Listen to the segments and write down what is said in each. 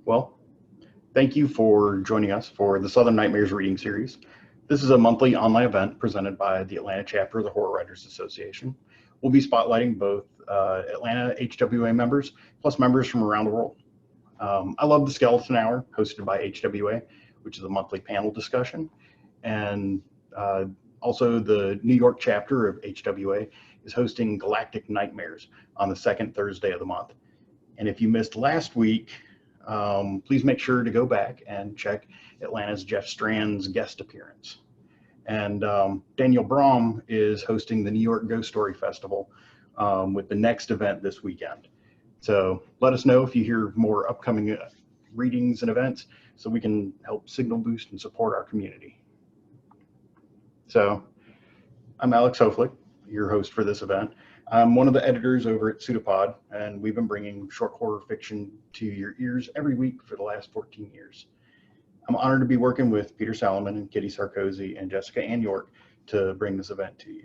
Well, thank you for joining us for the Southern Nightmares reading series. This is a monthly online event presented by the Atlanta Chapter of the Horror Writers Association. We'll be spotlighting both Atlanta HWA members plus members from around the world. I love the Skeleton Hour, hosted by HWA, which is a monthly panel discussion. And also the New York chapter of HWA is hosting Galactic Nightmares on the second Thursday of the month. And if you missed last week, please make sure to go back and check Atlanta's Jeff Strand's guest appearance. And Daniel Brom is hosting the New York Ghost Story Festival with the next event this weekend. So let us know if you hear more upcoming readings and events so we can help signal boost and support our community. So I'm Alex Hoflick, your host for this event. I'm one of the editors over at Pseudopod, and we've been bringing short horror fiction to your ears every week for the last 14 years. I'm honored to be working with Peter Salomon and Kitty Sarkozy and Jessica Ann York to bring this event to you.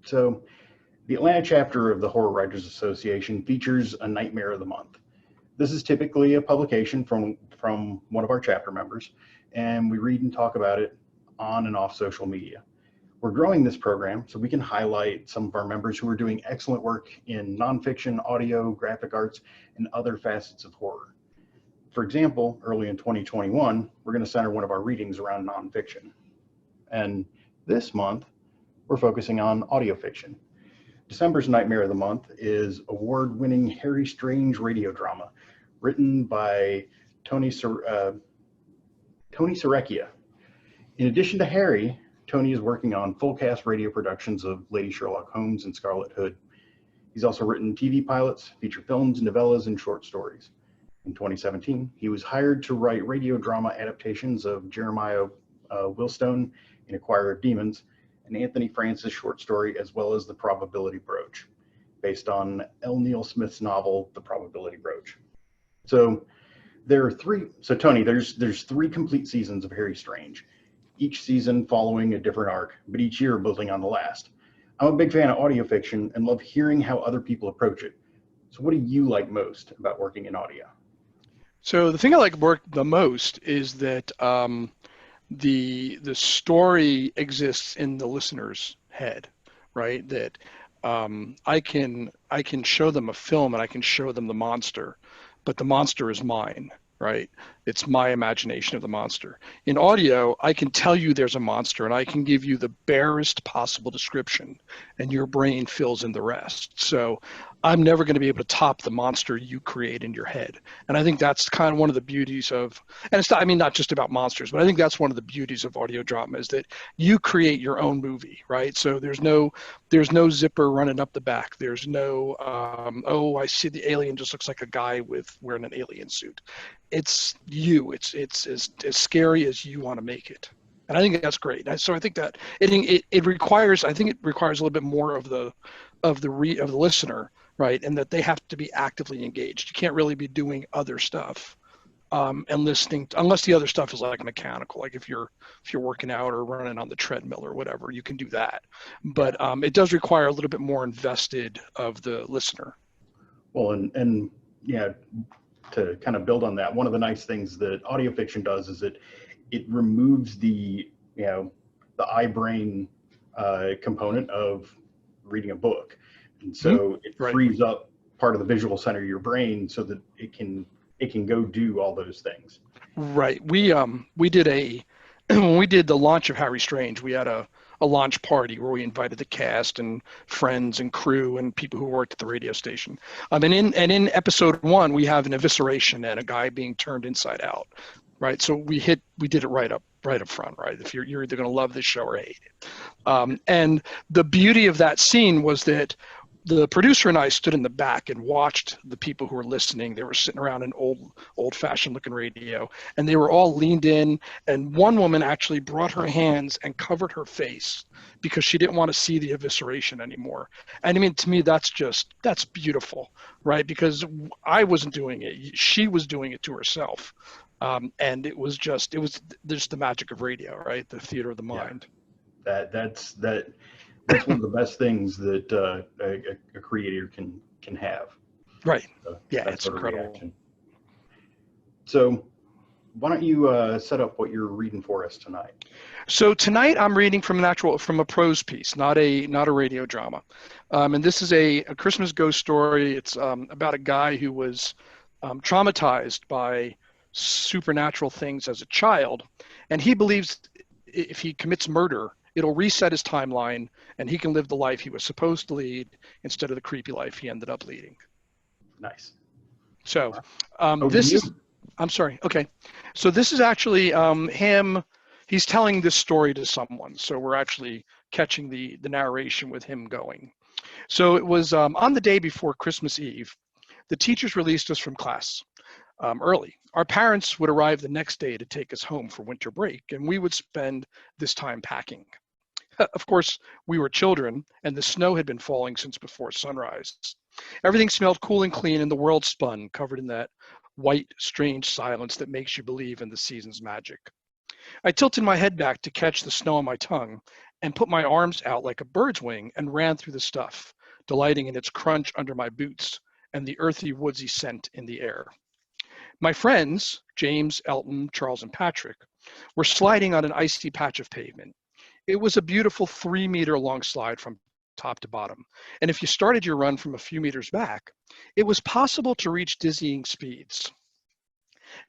So the Atlanta chapter of the Horror Writers Association features a Nightmare of the Month. This is typically a publication from one of our chapter members, and we read and talk about it on and off social media. We're growing this program so we can highlight some of our members who are doing excellent work in nonfiction, audio, graphic arts, and other facets of horror. For example, early in 2021, we're going to center one of our readings around nonfiction. And this month, we're focusing on audio fiction. December's Nightmare of the Month is award-winning Harry Strange radio drama written by Tony Sarrecchia. In addition to Harry, Tony is working on full cast radio productions of Lady Sherlock Holmes and Scarlet Hood. He's also written TV pilots, feature films, novellas, and short stories. In 2017, he was hired to write radio drama adaptations of Jeremiah Willstone in A Choir of Demons and Anthony Francis' short story, as well as The Probability Brooch, based on L. Neil Smith's novel, The Probability Brooch. So Tony, there's three complete seasons of Harry Strange, each season following a different arc, but each year building on the last. I'm a big fan of audio fiction and love hearing how other people approach it. So what do you like most about working in audio? So the thing I like the most is that the story exists in the listener's head, right? That I can show them a film and I can show them the monster, but the monster is mine, right? It's my imagination of the monster. In audio, I can tell you there's a monster and I can give you the barest possible description and your brain fills in the rest. So I'm never going to be able to top the monster you create in your head. And I think that's kind of one of the beauties of, and it's not, I mean, not just about monsters, but I think that's one of the beauties of audio drama is that you create your own movie, right? So there's no zipper running up the back. There's no, oh, I see the alien just looks like a guy wearing an alien suit. It's you. It's as scary as you want to make it. And I think that's great. So I think that it requires, I think it requires a little bit more of the listener, right? And that they have to be actively engaged. You can't really be doing other stuff and listening unless the other stuff is like mechanical, like if you're working out or running on the treadmill or whatever, you can do that. But it does require a little bit more invested of the listener. Well, and yeah, to kind of build on that, one of the nice things that audio fiction does is it removes the eye-brain component of reading a book. And so it frees up part of the visual center of your brain so that it can go do all those things. Right. We did when we did the launch of Harry Strange, we had a launch party where we invited the cast and friends and crew and people who worked at the radio station. And in episode 1, we have an evisceration and a guy being turned inside out. Right. So we did it right up front, right? If you're either going to love this show or hate it. And the beauty of that scene was that the producer and I stood in the back and watched the people who were listening. They were sitting around an old-fashioned looking radio, and they were all leaned in. And one woman actually brought her hands and covered her face because she didn't want to see the evisceration anymore. And I mean, to me, that's beautiful, right? Because I wasn't doing it; she was doing it to herself. And it was just the magic of radio, right? The theater of the mind. Yeah. That's one of the best things that a creator can have. Right. Yeah, it's incredible. Reaction. So why don't you set up what you're reading for us tonight? So tonight I'm reading from a prose piece, not a radio drama, and this is a Christmas ghost story. It's about a guy who was traumatized by supernatural things as a child, and he believes if he commits murder, it'll reset his timeline, and he can live the life he was supposed to lead instead of the creepy life he ended up leading. Nice. So Over this to you. is. I'm sorry. Okay, so this is actually him. He's telling this story to someone, so we're actually catching the narration with him going. So it was on the day before Christmas Eve. The teachers released us from class early. Our parents would arrive the next day to take us home for winter break, and we would spend this time packing. Of course, we were children, and the snow had been falling since before sunrise. Everything smelled cool and clean, and the world spun, covered in that white, strange silence that makes you believe in the season's magic. I tilted my head back to catch the snow on my tongue and put my arms out like a bird's wing and ran through the stuff, delighting in its crunch under my boots and the earthy, woodsy scent in the air. My friends, James, Elton, Charles, and Patrick, were sliding on an icy patch of pavement. It was a beautiful 3-meter long slide from top to bottom, and if you started your run from a few meters back, it was possible to reach dizzying speeds.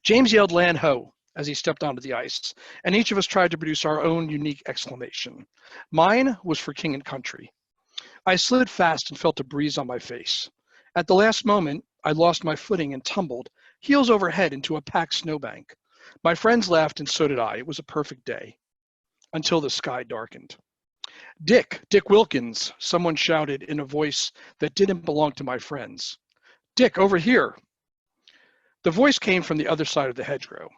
James yelled "Land ho!" as he stepped onto the ice, and each of us tried to produce our own unique exclamation. Mine was for King and Country. I slid fast and felt a breeze on my face. At the last moment, I lost my footing and tumbled, heels over head, into a packed snowbank. My friends laughed, and so did I. It was a perfect day, until the sky darkened. Dick Wilkins," someone shouted in a voice that didn't belong to my friends. "Dick, over here." The voice came from the other side of the hedgerow.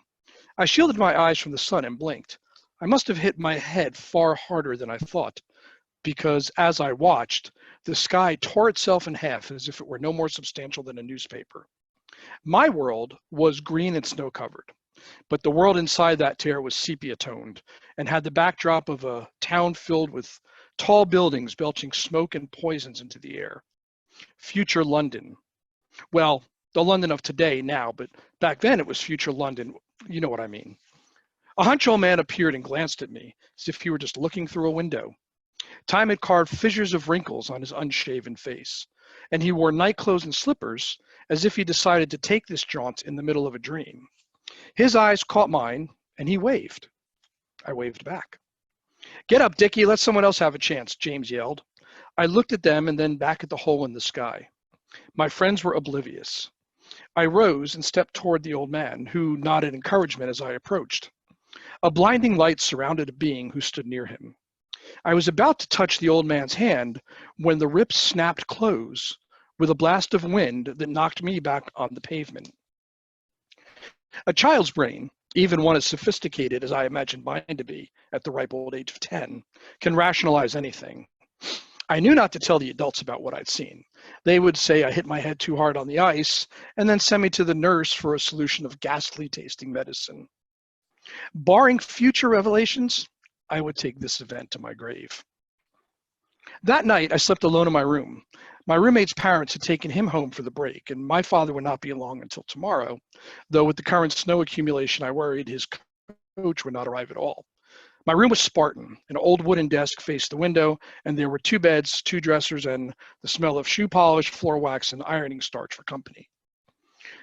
I shielded my eyes from the sun and blinked. I must have hit my head far harder than I thought, because as I watched, the sky tore itself in half as if it were no more substantial than a newspaper. My world was green and snow-covered, but the world inside that tear was sepia-toned and had the backdrop of a town filled with tall buildings belching smoke and poisons into the air. Future London. Well, the London of today now, but back then it was future London. You know what I mean. A hunch old man appeared and glanced at me as if he were just looking through a window. Time had carved fissures of wrinkles on his unshaven face, and he wore nightclothes and slippers as if he decided to take this jaunt in the middle of a dream. His eyes caught mine, and he waved. I waved back. "Get up, Dickie, let someone else have a chance," James yelled. I looked at them and then back at the hole in the sky. My friends were oblivious. I rose and stepped toward the old man, who nodded encouragement as I approached. A blinding light surrounded a being who stood near him. I was about to touch the old man's hand when the rips snapped close with a blast of wind that knocked me back on the pavement. A child's brain, even one as sophisticated as I imagined mine to be at the ripe old age of 10, can rationalize anything. I knew not to tell the adults about what I'd seen. They would say I hit my head too hard on the ice and then send me to the nurse for a solution of ghastly tasting medicine. Barring future revelations, I would take this event to my grave. That night, I slept alone in my room. My roommate's parents had taken him home for the break, and my father would not be along until tomorrow, though with the current snow accumulation, I worried his coach would not arrive at all. My room was Spartan. An old wooden desk faced the window, and there were 2 beds, 2 dressers, and the smell of shoe polish, floor wax, and ironing starch for company.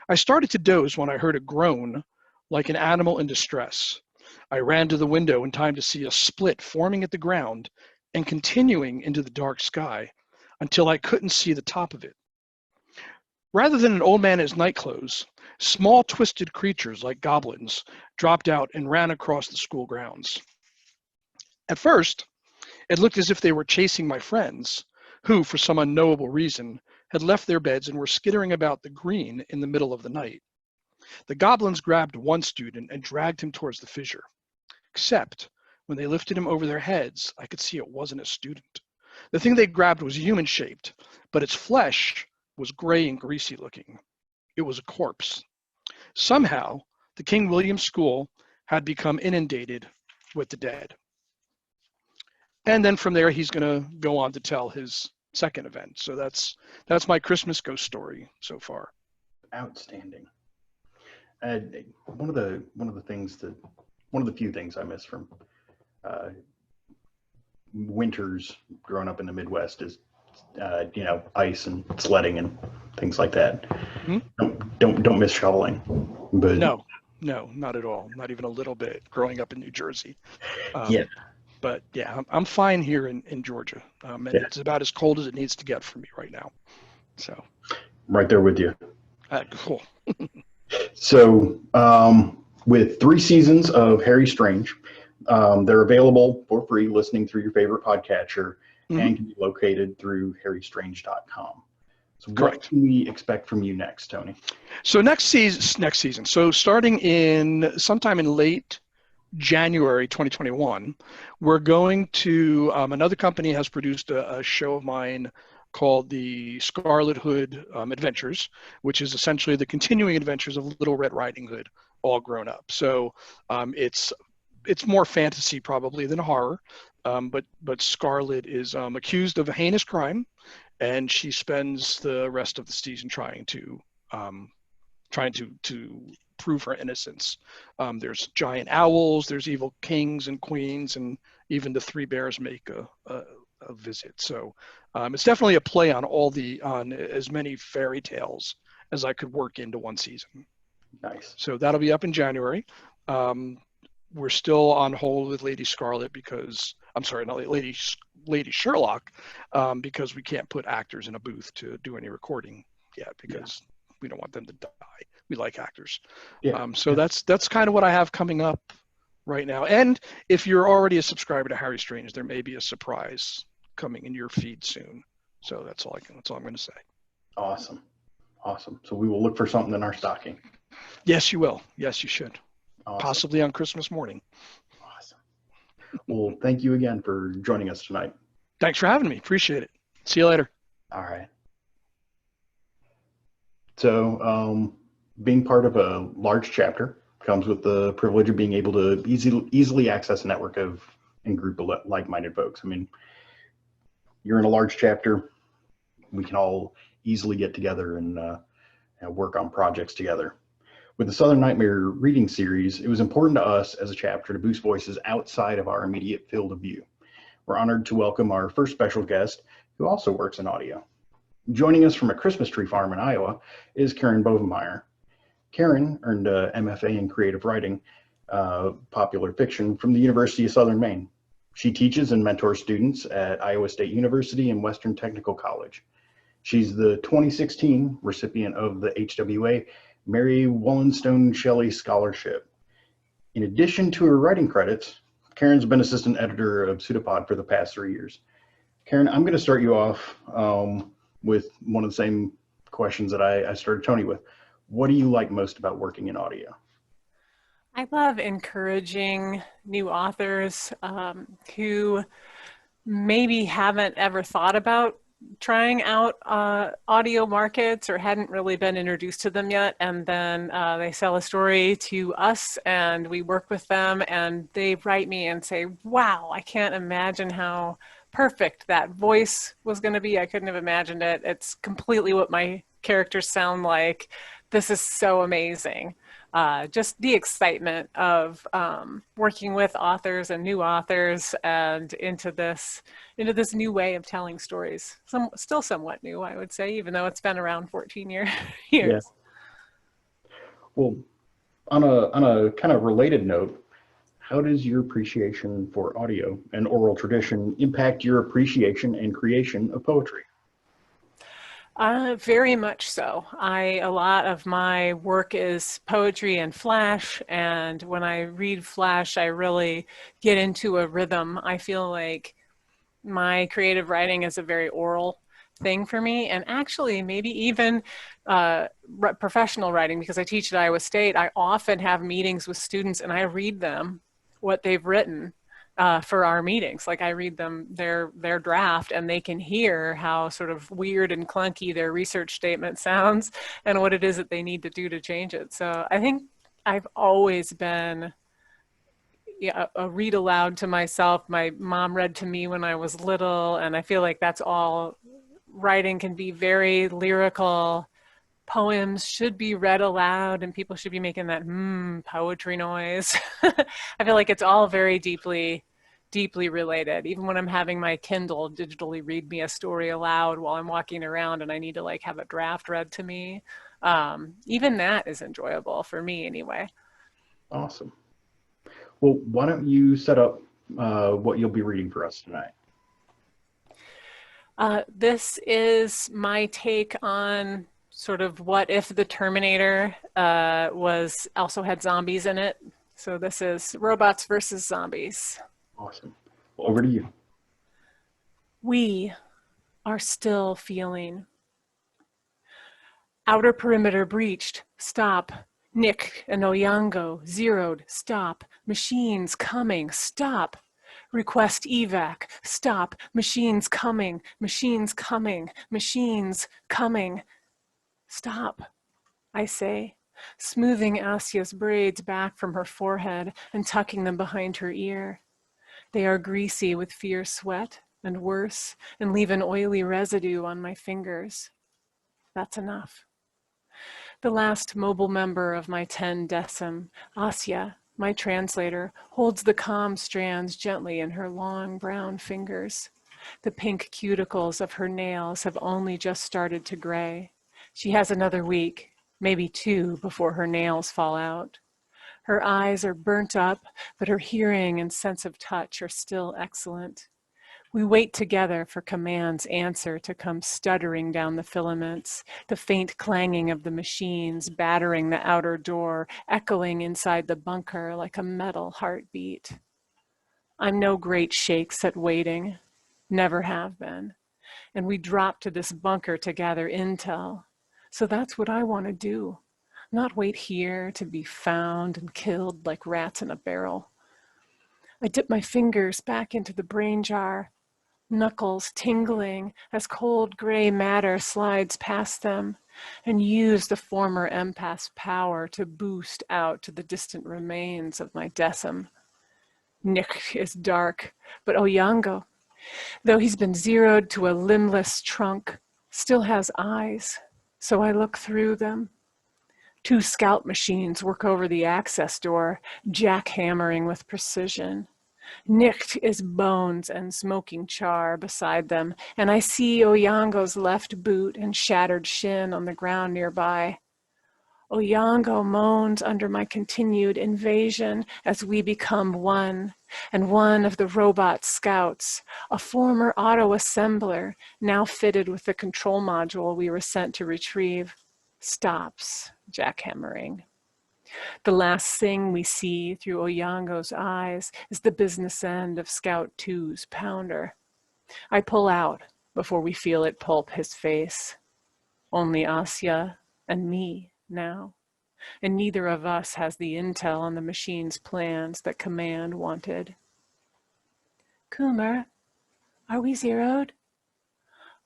I started to doze when I heard a groan like an animal in distress. I ran to the window in time to see a split forming at the ground and continuing into the dark sky until I couldn't see the top of it. Rather than an old man in his nightclothes, small twisted creatures like goblins dropped out and ran across the school grounds. At first, it looked as if they were chasing my friends, who, for some unknowable reason, had left their beds and were skittering about the green in the middle of the night. The goblins grabbed one student and dragged him towards the fissure. Except, when they lifted him over their heads, I could see it wasn't a student. The thing they grabbed was human-shaped, but its flesh was gray and greasy looking. It was a corpse. Somehow, the King William School had become inundated with the dead. And then from there, he's going to go on to tell his second event. So that's my Christmas ghost story so far. Outstanding. One of the things that one of the few things I miss from winters growing up in the Midwest is ice and sledding and things like that. Don't miss shoveling, but No, not at all. Not even a little bit. Growing up in New Jersey. Yeah. But yeah, I'm fine here in Georgia, and it's about as cold as it needs to get for me right now. So. Right there with you. Cool. So, with 3 seasons of Harry Strange, they're available for free listening through your favorite podcatcher and can be located through harrystrange.com. So what can we expect from you next, Tony? So next season. So starting sometime in late January 2021, we're going to, another company has produced a show of mine called the Scarlet Hood Adventures, which is essentially the continuing adventures of Little Red Riding Hood, all grown up. So it's more fantasy probably than horror, but Scarlet is accused of a heinous crime, and she spends the rest of the season trying to prove her innocence. There's giant owls, there's evil kings and queens, and even the 3 bears make a visit. So it's definitely a play on as many fairy tales as I could work into one season. Nice. So that'll be up in January. We're still on hold with Lady Scarlet because, I'm sorry, not Lady Sherlock, because we can't put actors in a booth to do any recording yet because we don't want them to die. We like actors. So that's kind of what I have coming up right now. And if you're already a subscriber to Harry Strange, there may be a surprise coming in your feed soon. So that's all I'm going to say. Awesome. So we will look for something in our stocking. Yes, you will. Yes, you should. Awesome. Possibly on Christmas morning. Awesome. Well, thank you again for joining us tonight. Thanks for having me. Appreciate it. See you later. All right. So being part of a large chapter comes with the privilege of being able to easily access a network and group of like-minded folks. I mean, you're in a large chapter, we can all easily get together and work on projects together. With the Southern Nightmare reading series, it was important to us as a chapter to boost voices outside of our immediate field of view. We're honored to welcome our first special guest, who also works in audio. Joining us from a Christmas tree farm in Iowa is Kelley Bovemeyer. Kelley earned a MFA in creative writing, popular fiction from the University of Southern Maine. She teaches and mentors students at Iowa State University and Western Technical College. She's the 2016 recipient of the HWA Mary Wollstonecraft Shelley Scholarship. In addition to her writing credits, Kelley's been assistant editor of Pseudopod for the past 3 years. Kelley, I'm going to start you off with one of the same questions that I started Tony with. What do you like most about working in audio? I love encouraging new authors who maybe haven't ever thought about trying out audio markets or hadn't really been introduced to them yet, and then they sell a story to us and we work with them and they write me and say, wow, I can't imagine how perfect that voice was going to be. I couldn't have imagined it. It's completely what my characters sound like. This is so amazing. Just the excitement of working with authors and new authors and into this new way of telling stories. Still somewhat new, I would say, even though it's been around 14 years. Yeah. Well, on a kind of related note, how does your appreciation for audio and oral tradition impact your appreciation and creation of poetry? Very much so. A lot of my work is poetry and flash, and when I read flash, I really get into a rhythm. I feel like my creative writing is a very oral thing for me, and actually maybe even professional writing, because I teach at Iowa State. I often have meetings with students and I read them what they've written for our meetings. Like I read them their draft and they can hear how sort of weird and clunky their research statement sounds and what it is that they need to do to change it. So I think I've always been a read aloud to myself. My mom read to me when I was little, and I feel like that's all. Writing can be very lyrical poems should be read aloud and people should be making that poetry noise. I feel like it's all very deeply related. Even when I'm having my Kindle digitally read me a story aloud while I'm walking around and I need to like have a draft read to me, even that is enjoyable for me anyway. Awesome. Well, why don't you set up what you'll be reading for us tonight? This is my take on sort of what if the Terminator also had zombies in it. So this is robots versus zombies. Awesome. Well, over to you. We are still feeling. Outer perimeter breached. Stop. Nick and Oyango zeroed. Stop. Machines coming. Stop. Request evac. Stop. Machines coming. Machines coming. Machines coming. Stop, I say, smoothing Asia's braids back from her forehead and tucking them behind her ear. They are greasy with fierce sweat and worse, and leave an oily residue on my fingers. That's enough. The last mobile member of my 10 decim, Asia, my translator, holds the calm strands gently in her long brown fingers. The pink cuticles of her nails have only just started to gray. She has another week, maybe 2, before her nails fall out. Her eyes are burnt up, but her hearing and sense of touch are still excellent. We wait together for Command's answer to come stuttering down the filaments, the faint clanging of the machines battering the outer door, echoing inside the bunker like a metal heartbeat. I'm no great shakes at waiting, never have been. And we drop to this bunker to gather intel. So that's what I want to do, not wait here to be found and killed like rats in a barrel. I dip my fingers back into the brain jar, knuckles tingling as cold gray matter slides past them, and use the former empath's power to boost out to the distant remains of my decim. Nick is dark, but Oyango, though he's been zeroed to a limbless trunk, still has eyes. So I look through them. 2 scout machines work over the access door, jackhammering with precision. Nicked is bones and smoking char beside them, and I see Oyango's left boot and shattered shin on the ground nearby. Oyango moans under my continued invasion as we become one, and one of the robot scouts, a former auto-assembler, now fitted with the control module we were sent to retrieve, stops jackhammering. The last thing we see through Oyango's eyes is the business end of Scout 2's pounder. I pull out before we feel it pulp his face. Only Asia and me now, and neither of us has the intel on the machine's plans that Command wanted. Kumar, are we zeroed?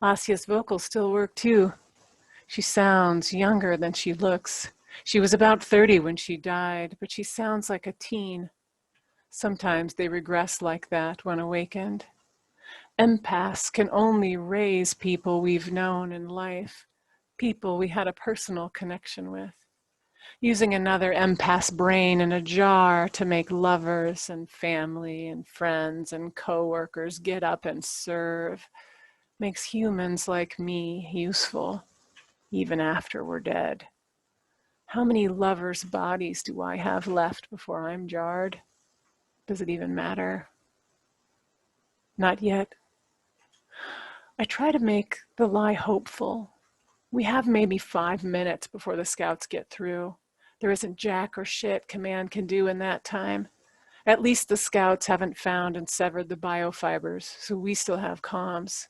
Asia's vocals still work too. She sounds younger than she looks. She was about 30 when she died, but she sounds like a teen. Sometimes they regress like that when awakened. Empaths can only raise people we've known in life, people we had a personal connection with. Using another empath's brain in a jar to make lovers and family and friends and co-workers get up and serve makes humans like me useful, even after we're dead. How many lovers' bodies do I have left before I'm jarred? Does it even matter? Not yet. I try to make the lie hopeful. We have maybe 5 minutes before the scouts get through. There isn't jack or shit Command can do in that time. At least the scouts haven't found and severed the biofibers, so we still have comms.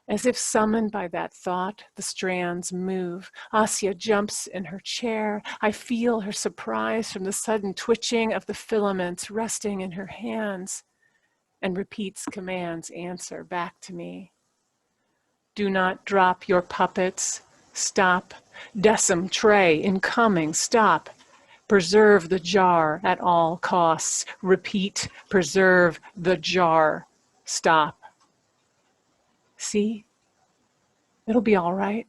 As if summoned by that thought, the strands move. Asia jumps in her chair. I feel her surprise from the sudden twitching of the filaments resting in her hands, and repeats Command's answer back to me. Do not drop your puppets. Stop. Decim tray incoming. Stop. Preserve the jar at all costs. Repeat, preserve the jar. Stop. See? It'll be all right.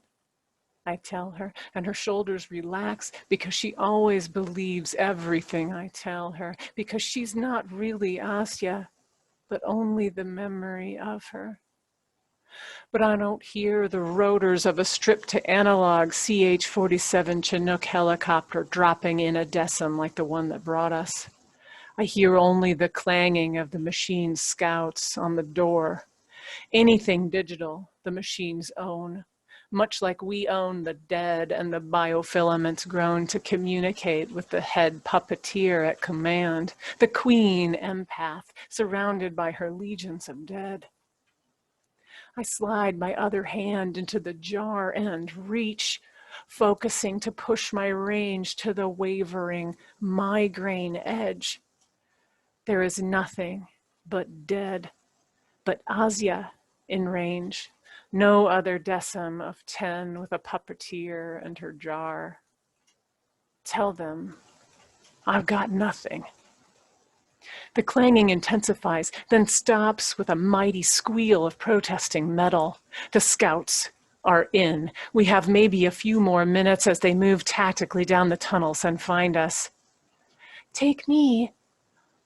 I tell her, and her shoulders relax because she always believes everything I tell her, because she's not really Asya, but only the memory of her. But I don't hear the rotors of a strip-to-analog CH-47 Chinook helicopter dropping in a decim like the one that brought us. I hear only the clanging of the machine's scouts on the door. Anything digital, the machines own, much like we own the dead and the biofilaments grown to communicate with the head puppeteer at command, the queen empath surrounded by her legions of dead. I slide my other hand into the jar and reach, focusing to push my range to the wavering migraine edge. There is nothing but dead, but Asya in range. No other decim of 10 with a puppeteer and her jar. Tell them I've got nothing. The clanging intensifies, then stops with a mighty squeal of protesting metal. The scouts are in. We have maybe a few more minutes as they move tactically down the tunnels and find us. Take me.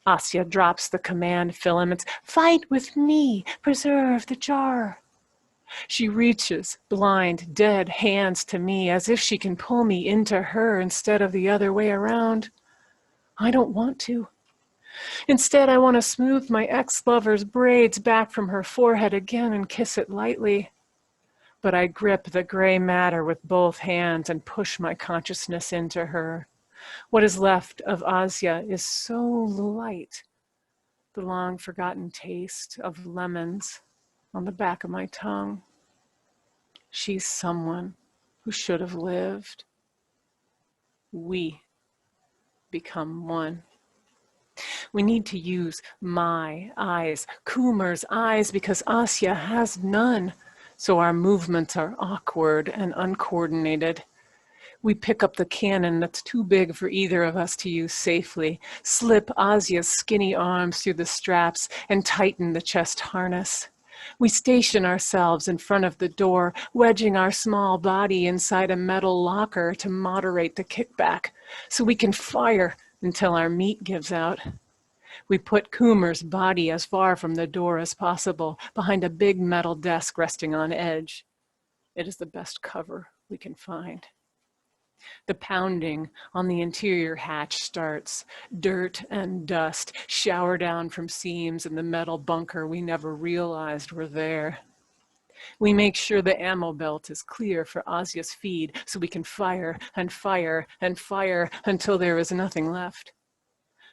Asya drops the command filaments. Fight with me. Preserve the jar. She reaches, blind, dead hands to me as if she can pull me into her instead of the other way around. I don't want to. Instead, I want to smooth my ex-lover's braids back from her forehead again and kiss it lightly. But I grip the gray matter with both hands and push my consciousness into her. What is left of Asya is so light, the long-forgotten taste of lemons on the back of my tongue. She's someone who should have lived. We become one. We need to use my eyes, Kumar's eyes, because Asya has none, so our movements are awkward and uncoordinated. We pick up the cannon that's too big for either of us to use safely, slip Asya's skinny arms through the straps, and tighten the chest harness. We station ourselves in front of the door, wedging our small body inside a metal locker to moderate the kickback, so we can fire until our meat gives out. We put Kumar's body as far from the door as possible, behind a big metal desk resting on edge. It is the best cover we can find. The pounding on the interior hatch starts. Dirt and dust shower down from seams in the metal bunker we never realized were there. We make sure the ammo belt is clear for Asya's feed so we can fire and fire and fire until there is nothing left.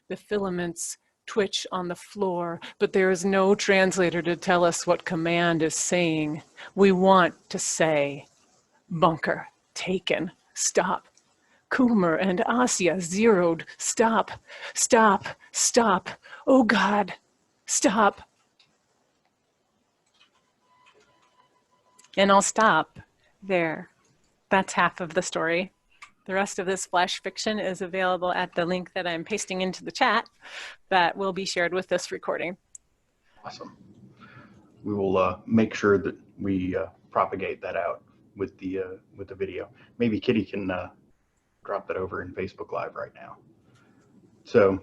The filaments twitch on the floor, but there is no translator to tell us what command is saying. We want to say, bunker, taken, stop. Kumar and Asya zeroed, stop, stop, stop. Oh God, stop. And I'll stop there. That's half of the story. The rest of this flash fiction is available at the link that I'm pasting into the chat that will be shared with this recording. Awesome. We will make sure that we propagate that out with the video. Maybe Kitty can drop that over in Facebook Live right now. So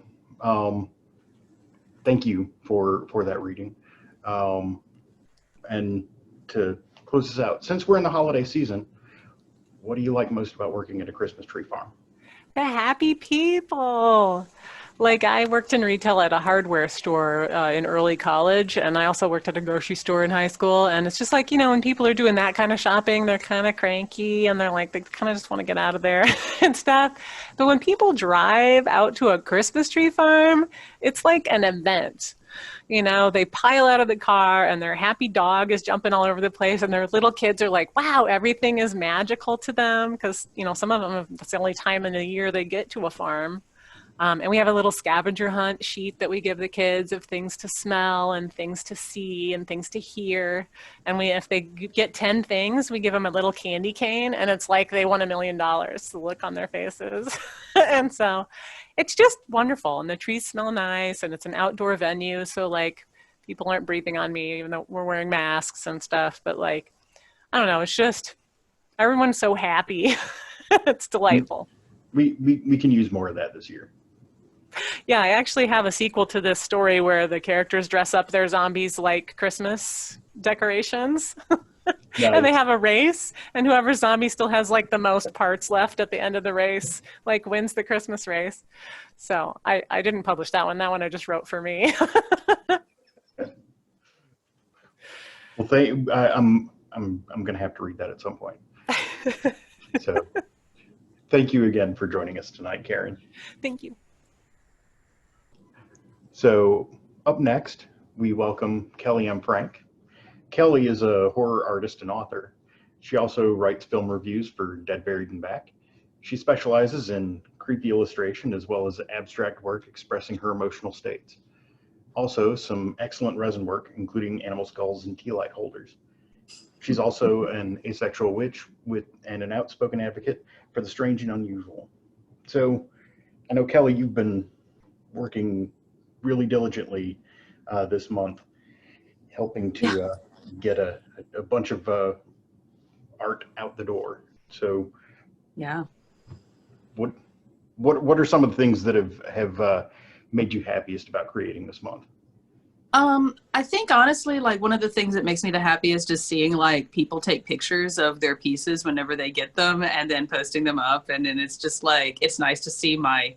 thank you for that reading. And to close this out, since we're in the holiday season, what do you like most about working at a Christmas tree farm? The happy people. Like, I worked in retail at a hardware store in early college, and I also worked at a grocery store in high school. And it's just like, you know, when people are doing that kind of shopping, they're kind of cranky and they're like, they kind of just want to get out of there and stuff. But when people drive out to a Christmas tree farm, it's like an event. You know, they pile out of the car and their happy dog is jumping all over the place, and their little kids are like, wow, everything is magical to them, because, you know, some of them, that's the only time in the year they get to a farm. And we have a little scavenger hunt sheet that we give the kids of things to smell and things to see and things to hear. And if they get 10 things, we give them a little candy cane, and it's like they won $1 million, the look on their faces. And so it's just wonderful. And the trees smell nice, and it's an outdoor venue. So like, people aren't breathing on me, even though we're wearing masks and stuff. But like, I don't know, it's just Everyone's so happy. It's delightful. We can use more of that this year. Yeah, I actually have a sequel to this story where the characters dress up their zombies like Christmas decorations. And they Nice. have a race, and whoever zombie still has like the most parts left at the end of the race, like wins the Christmas race. So I didn't publish that one. That one I just wrote for me. Well, I'm going to have to read that at some point. So thank you again for joining us tonight, Karen. Thank you. So up next, we welcome Kellyanne Frank. Kelley is a horror artist and author. She also writes film reviews for Dead, Buried, and Back. She specializes in creepy illustration as well as abstract work expressing her emotional states. Also, some excellent resin work, including animal skulls and tea light holders. She's also an asexual witch and an outspoken advocate for the strange and unusual. So I know, Kelley, you've been working really diligently this month, helping to get a bunch of art out the door. So yeah, what are some of the things that have made you happiest about creating this month? I think honestly, like one of the things that makes me the happiest is seeing like people take pictures of their pieces whenever they get them and then posting them up. And then it's just like, it's nice to see my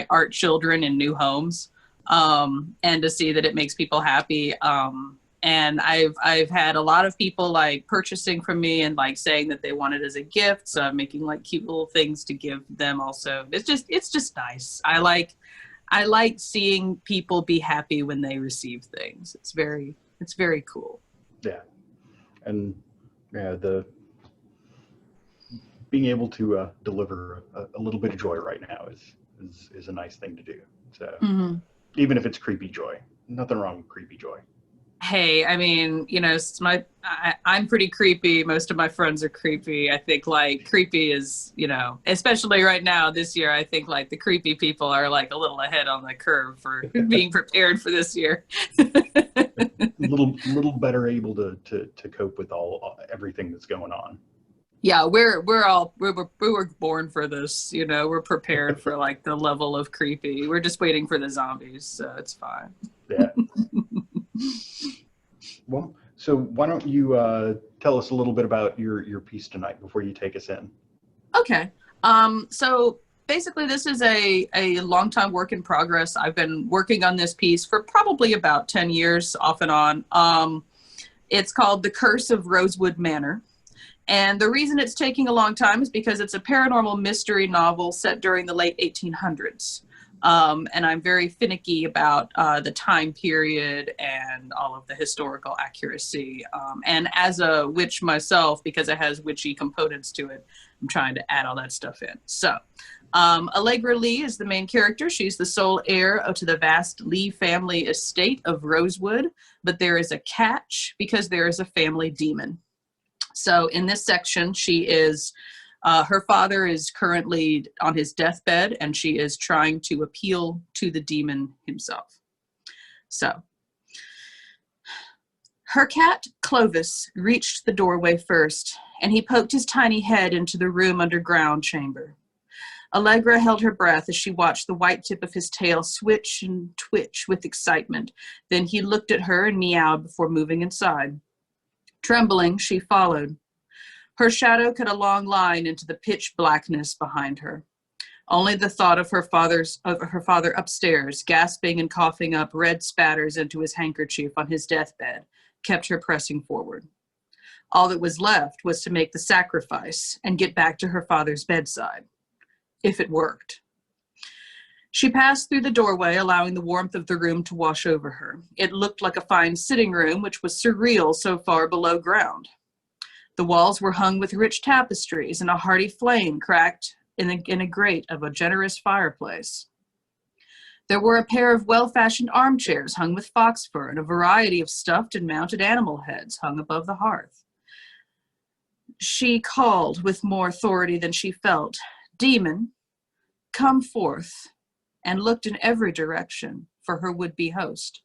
art children in new homes, and to see that it makes people happy. And I've had a lot of people like purchasing from me and like saying that they want it as a gift. So I'm making like cute little things to give them also. It's just nice. I like seeing people be happy when they receive things. It's very cool. Yeah. And yeah, the being able to deliver a little bit of joy right now is a nice thing to do. So even if it's creepy joy, nothing wrong with creepy joy. Hey, I mean, you know, I'm pretty creepy. Most of my friends are creepy. I think like creepy is, you know, especially right now this year, I think like the creepy people are like a little ahead on the curve for being prepared for this year. little better able to cope with everything that's going on. Yeah, we were born for this, you know, we're prepared for like the level of creepy. We're just waiting for the zombies, so it's fine. Yeah. Well, so why don't you tell us a little bit about your piece tonight before you take us in? Okay. So basically this is a long time work in progress. I've been working on this piece for probably about 10 years off and on. It's called The Curse of Rosewood Manor. And the reason it's taking a long time is because it's a paranormal mystery novel set during the late 1800s. And I'm very finicky about the time period and all of the historical accuracy. And as a witch myself, because it has witchy components to it, I'm trying to add all that stuff in. So Allegra Lee is the main character. She's the sole heir to the vast Lee family estate of Rosewood. But there is a catch because there is a family demon. So in this section, she is... her father is currently on his deathbed, and she is trying to appeal to the demon himself. So, her cat, Clovis, reached the doorway first, and he poked his tiny head into the room underground chamber. Allegra held her breath as she watched the white tip of his tail switch and twitch with excitement. Then he looked at her and meowed before moving inside. Trembling, she followed. Her shadow cut a long line into the pitch blackness behind her. Only the thought of her father upstairs, gasping and coughing up red spatters into his handkerchief on his deathbed, kept her pressing forward. All that was left was to make the sacrifice and get back to her father's bedside, if it worked. She passed through the doorway, allowing the warmth of the room to wash over her. It looked like a fine sitting room, which was surreal so far below ground. The walls were hung with rich tapestries, and a hearty flame cracked in a grate of a generous fireplace. There were a pair of well-fashioned armchairs hung with fox fur, and a variety of stuffed and mounted animal heads hung above the hearth. She called with more authority than she felt, "Demon, come forth," and looked in every direction for her would-be host.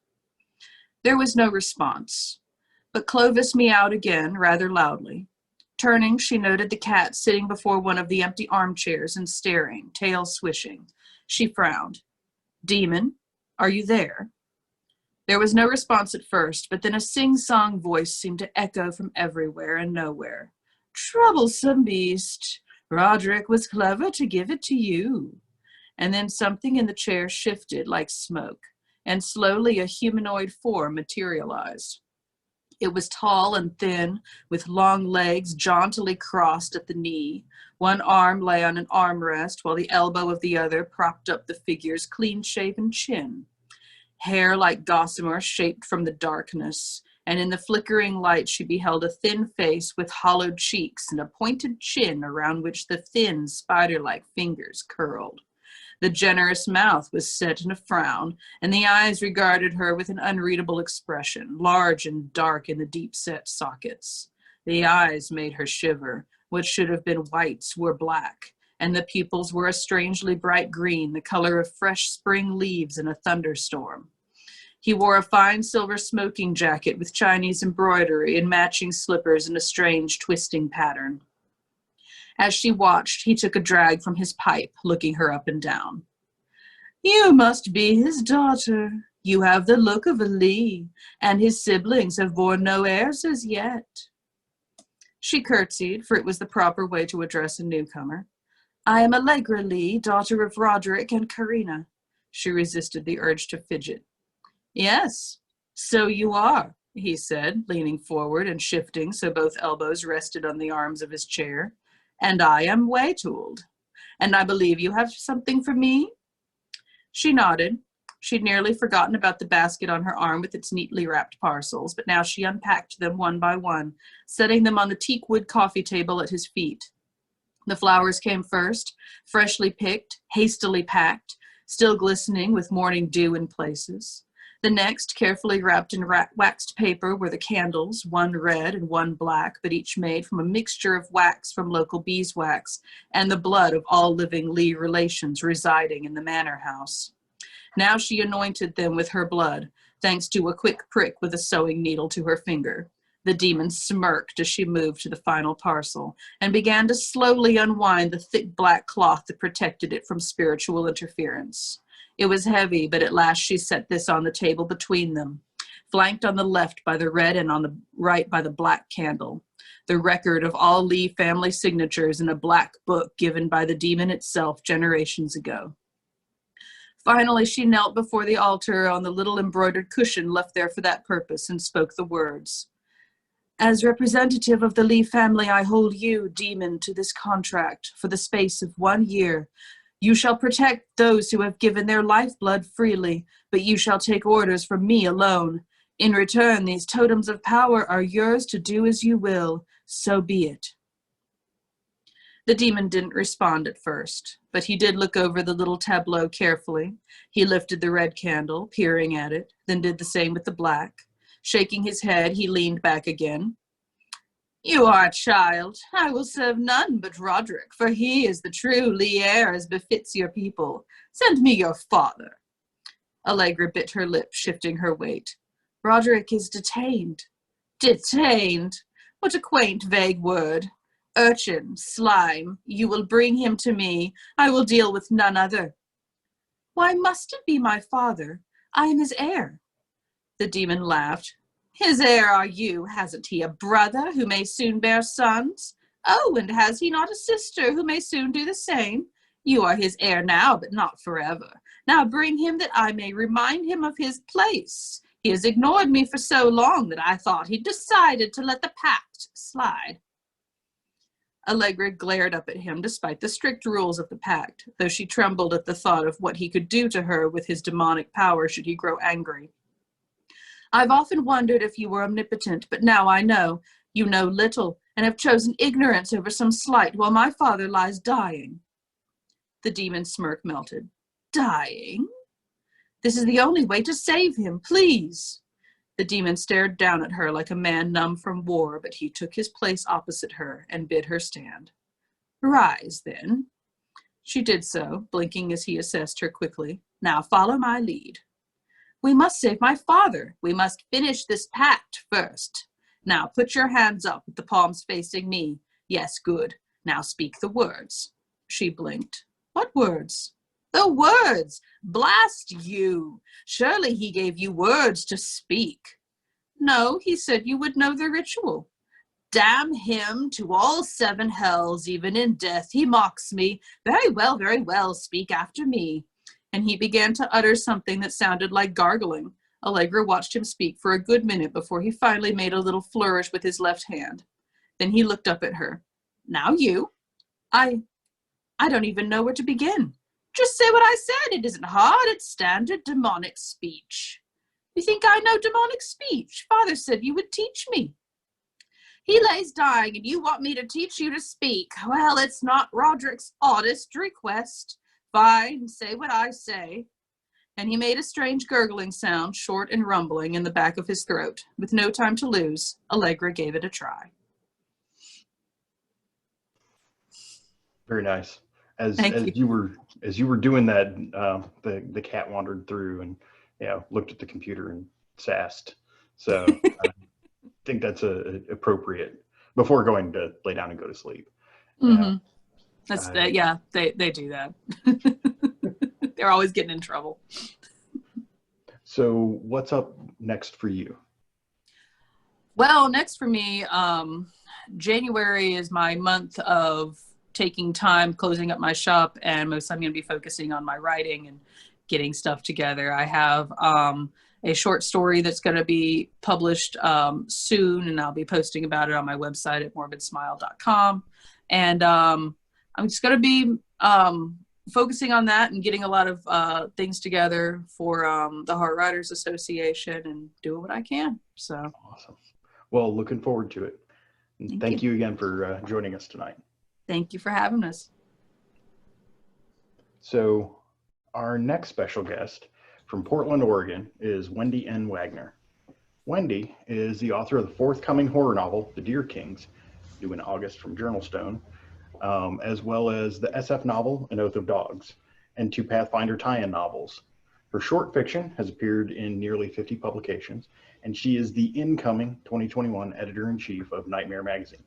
There was no response, but Clovis meowed again, rather loudly. Turning, she noted the cat sitting before one of the empty armchairs and staring, tail swishing. She frowned. "Demon, are you there?" There was no response at first, but then a sing-song voice seemed to echo from everywhere and nowhere. "Troublesome beast. Roderick was clever to give it to you." And then something in the chair shifted like smoke, and slowly a humanoid form materialized. It was tall and thin, with long legs jauntily crossed at the knee. One arm lay on an armrest, while the elbow of the other propped up the figure's clean-shaven chin. Hair like gossamer shaped from the darkness, and in the flickering light she beheld a thin face with hollowed cheeks and a pointed chin around which the thin, spider-like fingers curled. The generous mouth was set in a frown, and the eyes regarded her with an unreadable expression, large and dark in the deep-set sockets. The eyes made her shiver. What should have been whites were black, and the pupils were a strangely bright green, the color of fresh spring leaves in a thunderstorm. He wore a fine silver smoking jacket with Chinese embroidery and matching slippers in a strange twisting pattern. As she watched, he took a drag from his pipe, looking her up and down. "You must be his daughter. You have the look of a Lee, and his siblings have borne no heirs as yet." She curtsied, for it was the proper way to address a newcomer. "I am Allegra Lee, daughter of Roderick and Karina." She resisted the urge to fidget. "Yes, so you are," he said, leaning forward and shifting so both elbows rested on the arms of his chair. "And I am Waytold. And I believe you have something for me?" She nodded. She'd nearly forgotten about the basket on her arm with its neatly wrapped parcels, but now she unpacked them one by one, setting them on the teakwood coffee table at his feet. The flowers came first, freshly picked, hastily packed, still glistening with morning dew in places. The next, carefully wrapped in waxed paper, were the candles, one red and one black, but each made from a mixture of wax from local beeswax and the blood of all living Lee relations residing in the Manor house. Now she anointed them with her blood, thanks to a quick prick with a sewing needle to her finger. The demon smirked as she moved to the final parcel and began to slowly unwind the thick black cloth that protected it from spiritual interference. It was heavy, but at last she set this on the table between them, flanked on the left by the red and on the right by the black candle, the record of all Lee family signatures in a black book given by the demon itself generations ago. Finally, she knelt before the altar on the little embroidered cushion left there for that purpose and spoke the words. "As representative of the Lee family, I hold you, demon, to this contract for the space of 1 year. You shall protect those who have given their lifeblood freely, but you shall take orders from me alone. In return, these totems of power are yours to do as you will. So be it." The demon didn't respond at first, but he did look over the little tableau carefully. He lifted the red candle, peering at it, then did the same with the black. Shaking his head, he leaned back again. "You are a child. I will serve none but Roderick, for he is the true Lee heir as befits your people. Send me your father." Allegra bit her lip, shifting her weight. "Roderick is detained." "Detained? What a quaint, vague word. Urchin, slime, you will bring him to me. I will deal with none other." "Why must it be my father? I am his heir." The demon laughed. "His heir are you. Hasn't he a brother who may soon bear sons? Oh, and has he not a sister who may soon do the same? You are his heir now, but not forever. Now bring him that I may remind him of his place. He has ignored me for so long that I thought he'd decided to let the pact slide." Allegra glared up at him despite the strict rules of the pact, though she trembled at the thought of what he could do to her with his demonic power should he grow angry. "I've often wondered if you were omnipotent, but now I know. You know little, and have chosen ignorance over some slight while my father lies dying." The demon's smirk melted. "Dying? This is the only way to save him. Please." The demon stared down at her like a man numb from war, but he took his place opposite her and bid her stand. "Rise, then." She did so, blinking as he assessed her quickly. "Now follow my lead." "We must save my father. We must finish this pact first. Now put your hands up with the palms facing me. Yes, good. Now speak the words. She blinked. What words? The words! Blast you! Surely he gave you words to speak. No, he said you would know the ritual. Damn him to all 7 hells, even in death. He mocks me. Very well, speak after me. And he began to utter something that sounded like gargling. Allegra watched him speak for a good minute before he finally made a little flourish with his left hand. Then he looked up at her. Now you. I don't even know where to begin. Just say what I said. It isn't hard. It's standard demonic speech. You think I know demonic speech? Father said you would teach me. He lays dying, and you want me to teach you to speak. Well, it's not Roderick's oddest request. Fine, say what I say. And he made a strange gurgling sound, short and rumbling, in the back of his throat. With no time to lose, Allegra gave it a try. Very nice. As Thank you were doing that, the cat wandered through and looked at the computer and sassed. So I think that's appropriate before going to lay down and go to sleep. Mm-hmm. They do that. They're always getting in trouble. So what's up next for you? Well, next for me, January is my month of taking time, closing up my shop, and most I'm going to be focusing on my writing and getting stuff together. I have a short story that's going to be published soon, and I'll be posting about it on my website at morbidsmile.com. And I'm just going to be focusing on that and getting a lot of things together for the Horror Writers Association and doing what I can. So awesome. Well, looking forward to it. And thank you again for joining us tonight. Thank you for having us. So our next special guest from Portland, Oregon is Wendy N Wagner. Wendy is the author of the forthcoming horror novel, The Deer Kings, due in August from Journal Stone, as well as the SF novel, An Oath of Dogs, and 2 Pathfinder tie-in novels. Her short fiction has appeared in nearly 50 publications, and she is the incoming 2021 editor-in-chief of Nightmare magazine,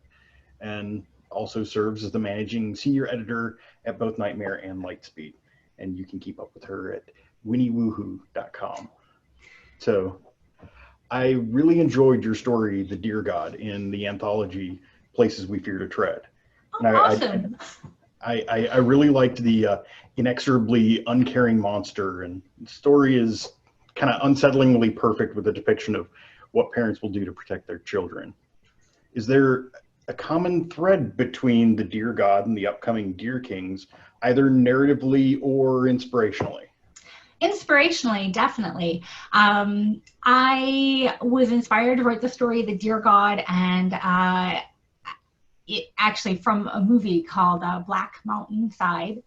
and also serves as the managing senior editor at both Nightmare and Lightspeed. And you can keep up with her at winnywoohoo.com. So I really enjoyed your story, The Deer God, in the anthology Places We Fear to Tread. Oh, And awesome. I really liked the inexorably uncaring monster, and the story is kind of unsettlingly perfect with a depiction of what parents will do to protect their children. Is there a common thread between the Deer God and the upcoming Deer Kings, either narratively or inspirationally? Inspirationally, definitely. I was inspired to write the story The Deer God, and it actually from a movie called Black Mountain Side,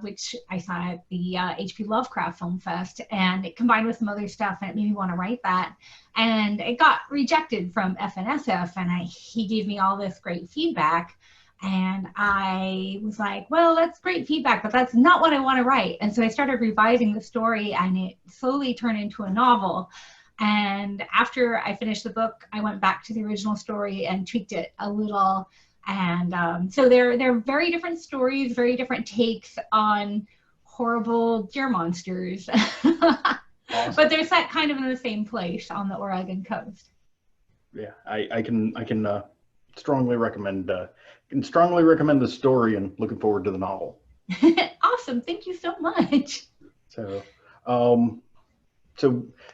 which I saw at the H.P. Lovecraft Film Fest, and it combined with some other stuff, and it made me want to write that. And it got rejected from FNSF, and he gave me all this great feedback, and I was like, well, that's great feedback, but that's not what I want to write. And so I started revising the story, and it slowly turned into a novel. And after I finished the book, I went back to the original story and tweaked it a little. And so they're very different stories, very different takes on horrible deer monsters. Awesome. But they're set kind of in the same place on the Oregon coast. Yeah, I can strongly recommend the story, and looking forward to the novel. Awesome, thank you so much. So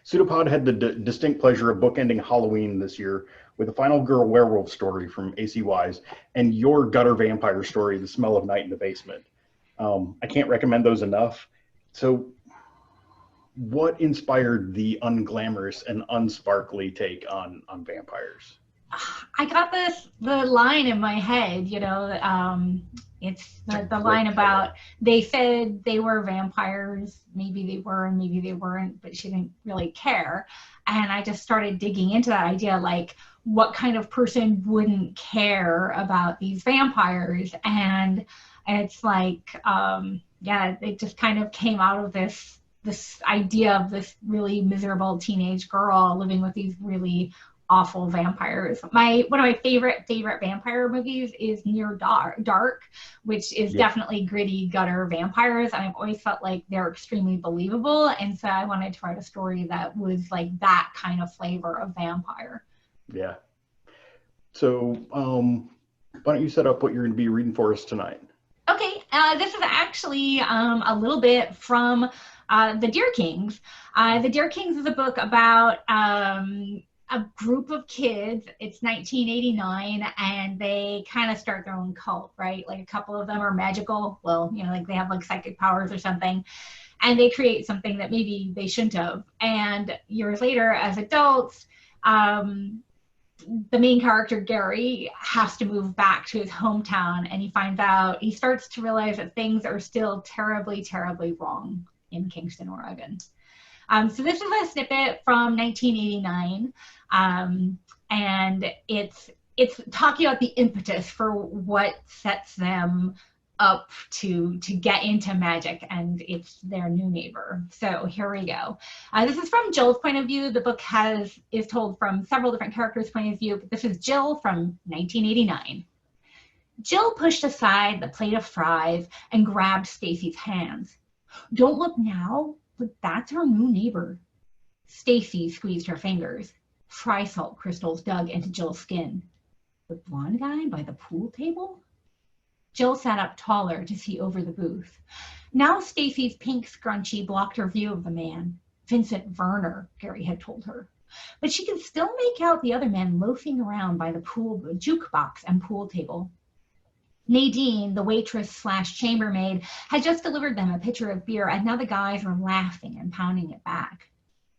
Pseudopod had the distinct pleasure of bookending Halloween this year with a Final Girl werewolf story from AC Wise and your gutter vampire story, The Smell of Night in the Basement. I can't recommend those enough. So what inspired the unglamorous and unsparkly take on vampires? I got the line in my head, it's the line about they said they were vampires, maybe they were and maybe they weren't, but she didn't really care. And I just started digging into that idea, like what kind of person wouldn't care about these vampires? And it's like, it just kind of came out of this idea of this really miserable teenage girl living with these really awful vampires. One of my favorite vampire movies is Near Dark, which is definitely gritty gutter vampires, and I've always felt like they're extremely believable, and so I wanted to write a story that was like that kind of flavor of vampire. Yeah. So why don't you set up what you're going to be reading for us tonight? Okay, this is actually a little bit from The Deer Kings. The Deer Kings is a book about a group of kids. It's 1989, and they kind of start their own cult, right? Like a couple of them are magical. Well, you know, like they have like psychic powers or something, and they create something that maybe they shouldn't have. And years later, as adults, the main character, Gary, has to move back to his hometown, and he starts to realize that things are still terribly, terribly wrong in Kingston, Oregon. So this is a snippet from 1989, and it's talking about the impetus for what sets them up to get into magic, and it's their new neighbor. So here we go. This is from Jill's point of view. The book is told from several different characters' point of view, but this is Jill from 1989. Jill pushed aside the plate of fries and grabbed Stacy's hands. "Don't look now, but that's our new neighbor." Stacy squeezed her fingers. Fry salt crystals dug into Jill's skin. "The blonde guy by the pool table?" Jill sat up taller to see over the booth. Now Stacy's pink scrunchie blocked her view of the man. Vincent Werner, Gary had told her. But she could still make out the other men loafing around by the jukebox and pool table. Nadine, the waitress/chambermaid, had just delivered them a pitcher of beer, and now the guys were laughing and pounding it back.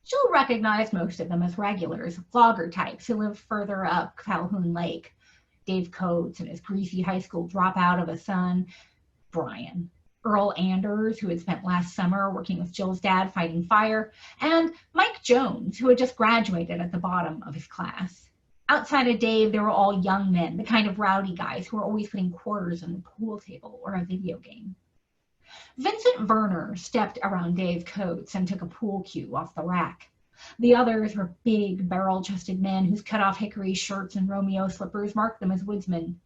Jill recognized most of them as regulars, logger types who lived further up Calhoun Lake. Dave Coates and his greasy high school dropout of a son, Brian. Earl Anders, who had spent last summer working with Jill's dad fighting fire, and Mike Jones, who had just graduated at the bottom of his class. Outside of Dave, they were all young men, the kind of rowdy guys who were always putting quarters on the pool table or a video game. Vincent Werner stepped around Dave Coates and took a pool cue off the rack. The others were big, barrel-chested men whose cut-off hickory shirts and Romeo slippers marked them as woodsmen.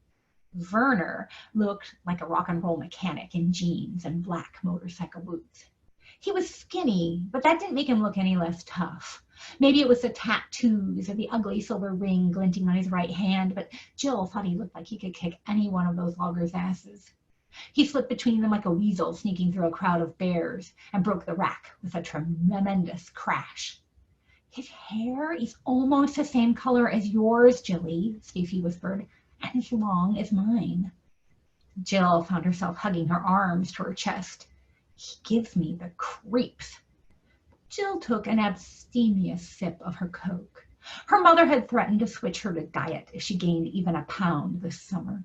Werner looked like a rock and roll mechanic in jeans and black motorcycle boots. He was skinny, but that didn't make him look any less tough. Maybe it was the tattoos or the ugly silver ring glinting on his right hand, but Jill thought he looked like he could kick any one of those loggers' asses. He slipped between them like a weasel sneaking through a crowd of bears and broke the rack with a tremendous crash. "His hair is almost the same color as yours, Jilly," Stacy whispered, "and as long as mine." Jill found herself hugging her arms to her chest. "He gives me the creeps." Jill took an abstemious sip of her Coke. Her mother had threatened to switch her to diet if she gained even a pound this summer.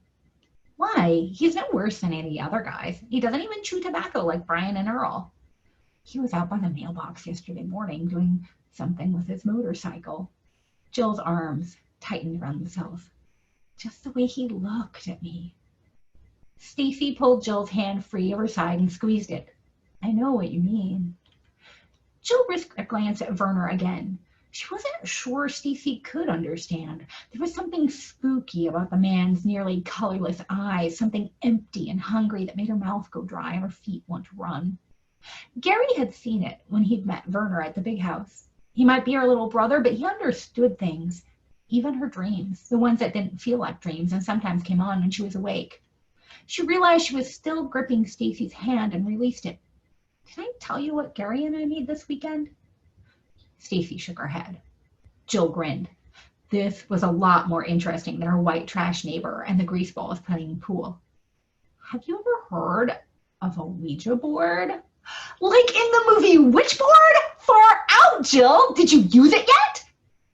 "Why? He's no worse than any other guys. He doesn't even chew tobacco like Brian and Earl." "He was out by the mailbox yesterday morning doing something with his motorcycle." Jill's arms tightened around themselves. "Just the way he looked at me." Stacy pulled Jill's hand free of her side and squeezed it. "I know what you mean." Jill risked a glance at Werner again. She wasn't sure Stacy could understand. There was something spooky about the man's nearly colorless eyes, something empty and hungry that made her mouth go dry and her feet want to run. Gary had seen it when he'd met Werner at the big house. He might be her little brother, but he understood things, even her dreams, the ones that didn't feel like dreams and sometimes came on when she was awake. She realized she was still gripping Stacy's hand and released it. "Did I tell you what Gary and I made this weekend?" Stacy shook her head. Jill grinned. This was a lot more interesting than her white trash neighbor and the greaseballs playing pool. "Have you ever heard of a Ouija board?" "Like in the movie Witchboard? Far out, Jill! Did you use it yet?"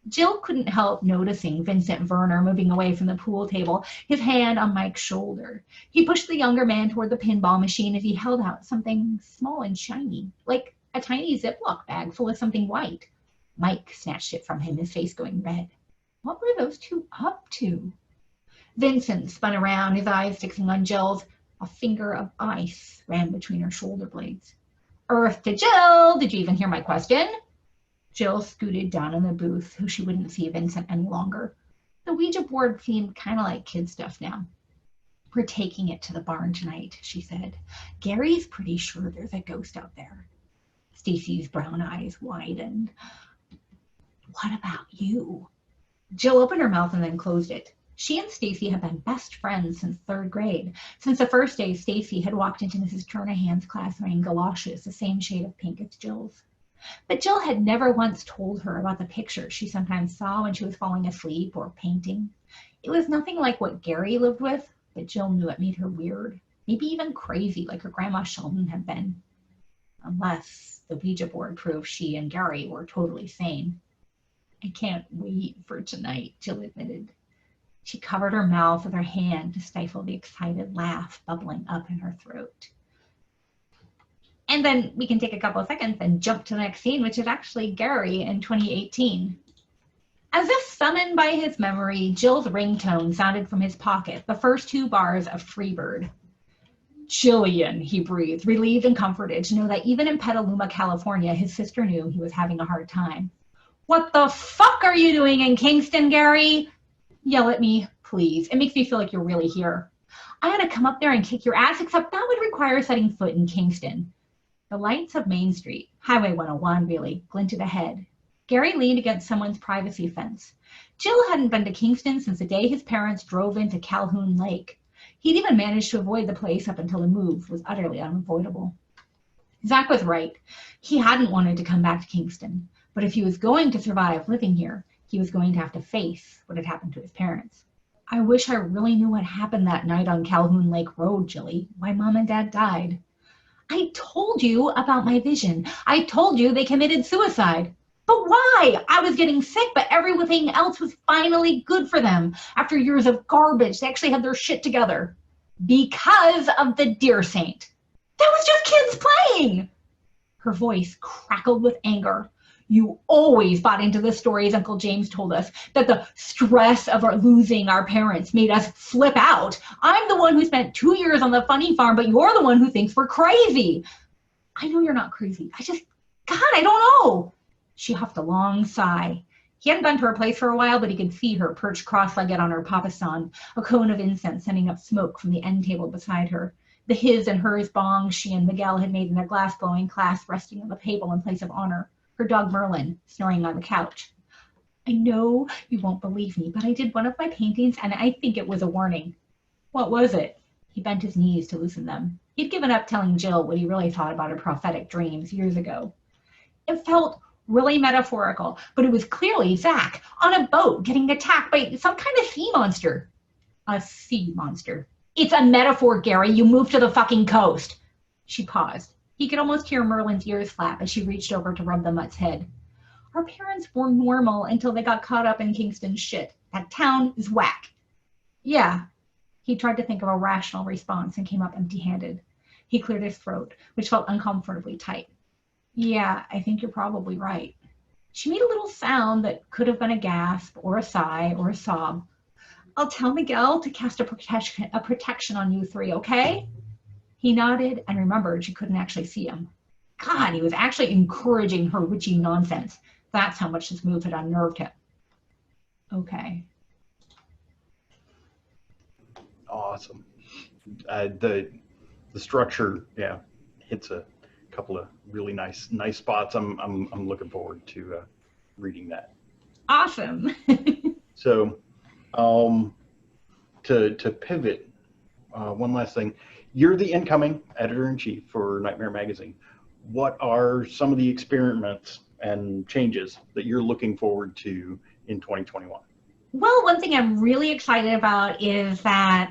Jill couldn't help noticing Vincent Werner moving away from the pool table, his hand on Mike's shoulder. He pushed the younger man toward the pinball machine as he held out something small and shiny, like a tiny Ziploc bag full of something white. Mike snatched it from him, his face going red. What were those two up to? Vincent spun around, his eyes fixing on Jill's. A finger of ice ran between her shoulder blades. "Earth to Jill! Did you even hear my question?" Jill scooted down in the booth, so she wouldn't see Vincent any longer. The Ouija board seemed kind of like kid stuff now. We're taking it to the barn tonight, she said. Gary's pretty sure there's a ghost out there. Stacy's brown eyes widened. What about you? Jill opened her mouth and then closed it. She and Stacy had been best friends since 3rd grade. Since the first day, Stacy had walked into Mrs. Turnahan's class wearing galoshes, the same shade of pink as Jill's. But Jill had never once told her about the pictures she sometimes saw when she was falling asleep or painting. It was nothing like what Gary lived with, but Jill knew it made her weird, maybe even crazy like her grandma Sheldon had been. Unless the Ouija board proved she and Gary were totally sane. I can't wait for tonight, Jill admitted. She covered her mouth with her hand to stifle the excited laugh bubbling up in her throat. And then we can take a couple of seconds and jump to the next scene, which is actually Gary in 2018. As if summoned by his memory, Jill's ringtone sounded from his pocket, the first 2 bars of Freebird. Jillian, he breathed, relieved and comforted to know that even in Petaluma, California, his sister knew he was having a hard time. What the fuck are you doing in Kingston, Gary? Yell at me, please. It makes me feel like you're really here. I ought to come up there and kick your ass, except that would require setting foot in Kingston. The lights of Main Street, Highway 101 really, glinted ahead. Gary leaned against someone's privacy fence. Jill hadn't been to Kingston since the day his parents drove into Calhoun Lake. He'd even managed to avoid the place up until the move was utterly unavoidable. Zach was right. He hadn't wanted to come back to Kingston, but if he was going to survive living here, he was going to have to face what had happened to his parents. I wish I really knew what happened that night on Calhoun Lake Road, Jilly, why Mom and Dad died. I told you about my vision. I told you they committed suicide. But why? I was getting sick, but everything else was finally good for them. After years of garbage, they actually had their shit together. Because of the deer saint. That was just kids playing. Her voice crackled with anger. You always bought into the stories Uncle James told us, that the stress of losing our parents made us flip out. I'm the one who spent 2 years on the funny farm, but you're the one who thinks we're crazy. I know you're not crazy. God, I don't know. She huffed a long sigh. He hadn't been to her place for a while, but he could see her perched cross-legged on her papasan, a cone of incense sending up smoke from the end table beside her. The his and hers bongs she and Miguel had made in their glass-blowing clasp resting on the table in place of honor. Her dog Merlin snoring on the couch. I know you won't believe me, but I did one of my paintings and I think it was a warning. What was it? He bent his knees to loosen them. He'd given up telling Jill what he really thought about her prophetic dreams years ago. It felt really metaphorical, but it was clearly Zach on a boat getting attacked by some kind of sea monster. A sea monster. It's a metaphor, Gary. You moved to the fucking coast. She paused. He could almost hear Merlin's ears flap as she reached over to rub the mutt's head. Our parents were normal until they got caught up in Kingston's shit. That town is whack. Yeah. He tried to think of a rational response and came up empty-handed. He cleared his throat, which felt uncomfortably tight. Yeah, I think you're probably right. She made a little sound that could have been a gasp or a sigh or a sob. I'll tell Miguel to cast a protection on you 3, okay? He nodded and remembered she couldn't actually see him. God, he was actually encouraging her witchy nonsense. That's how much this move had unnerved him. Okay. Awesome. The structure, yeah, hits a couple of really nice spots. I'm looking forward to reading that. Awesome. So, to pivot, one last thing. You're the incoming editor-in-chief for Nightmare Magazine. What are some of the experiments and changes that you're looking forward to in 2021? Well, one thing I'm really excited about is that,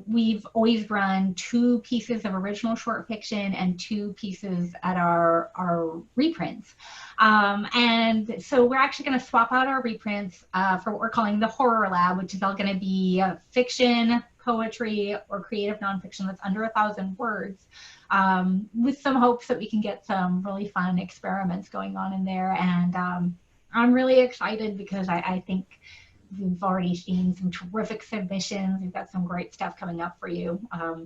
we've always run 2 pieces of original short fiction and 2 pieces at our reprints. And so we're actually going to swap out our reprints for what we're calling the Horror Lab, which is all going to be fiction, poetry, or creative nonfiction that's under 1,000 words, with some hopes that we can get some really fun experiments going on in there. And I'm really excited because I think we've already seen some terrific submissions. We've got some great stuff coming up for you.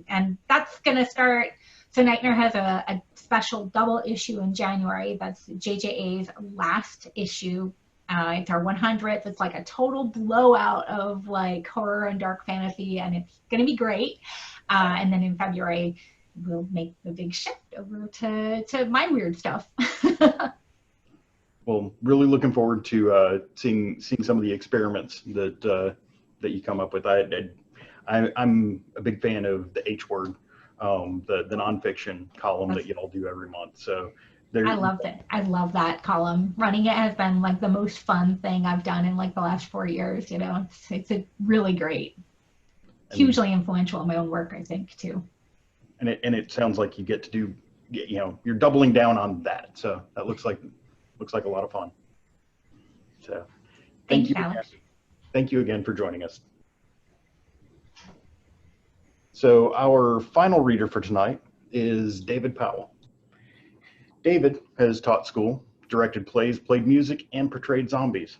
And that's going to start So Nightmare has a special double issue in January. That's JJA's last issue. It's our 100th. It's like a total blowout of like horror and dark fantasy, and it's going to be great. And then in February, we'll make the big shift over to my weird stuff. Well, really looking forward to seeing some of the experiments that you come up with. I'm a big fan of the H word, the nonfiction column that y'all do every month. So I love it. I love that column. Running it has been like the most fun thing I've done in like the last 4 years. You know, it's a really great, hugely influential in my own work, I think, too. And it sounds like you get to do, you know, you're doubling down on that. So that looks like a lot of fun. So Thank you, Alex. Thank you again for joining us. So our final reader for tonight is David Powell. David has taught school, directed plays, played music, and portrayed zombies.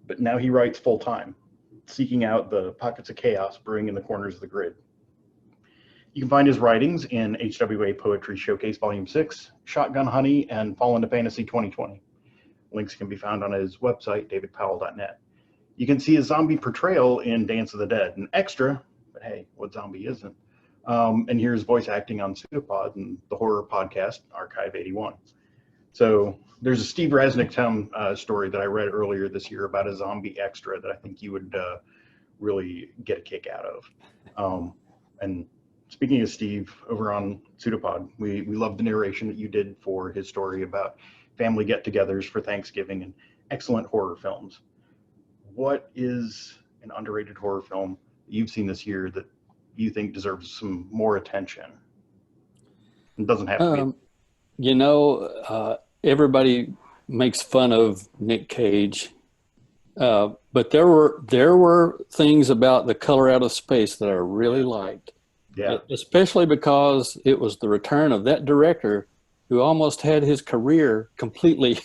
But now he writes full-time, seeking out the pockets of chaos brewing in the corners of the grid. You can find his writings in HWA Poetry Showcase Volume 6, Shotgun Honey, and Fall into Fantasy 2020. Links can be found on his website, davidpowell.net. You can see his zombie portrayal in Dance of the Dead, an extra, but hey, what zombie isn't? And here's voice acting on Pseudopod and the horror podcast, Archive 81. So there's a Steve Rasnick story that I read earlier this year about a zombie extra that I think you would really get a kick out of. And speaking of Steve, over on Pseudopod, we love the narration that you did for his story about family get-togethers for Thanksgiving and excellent horror films. What is an underrated horror film you've seen this year that you think deserves some more attention? It doesn't have to be. You know, everybody makes fun of Nick Cage, but there were things about The Color Out of Space that I really liked. Yeah. Especially because it was the return of that director who almost had his career completely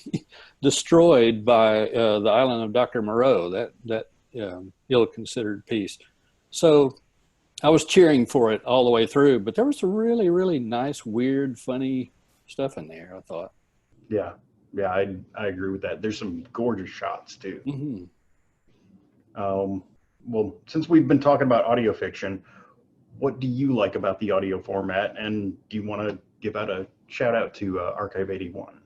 destroyed by The Island of Dr. Moreau, that ill-considered piece. So I was cheering for it all the way through, but there was some really, really nice, weird, funny stuff in there, I thought. Yeah, I agree with that. There's some gorgeous shots too. Mm-hmm. Well, since we've been talking about audio fiction, what do you like about the audio format, and do you want to give out a shout out to Archive 81?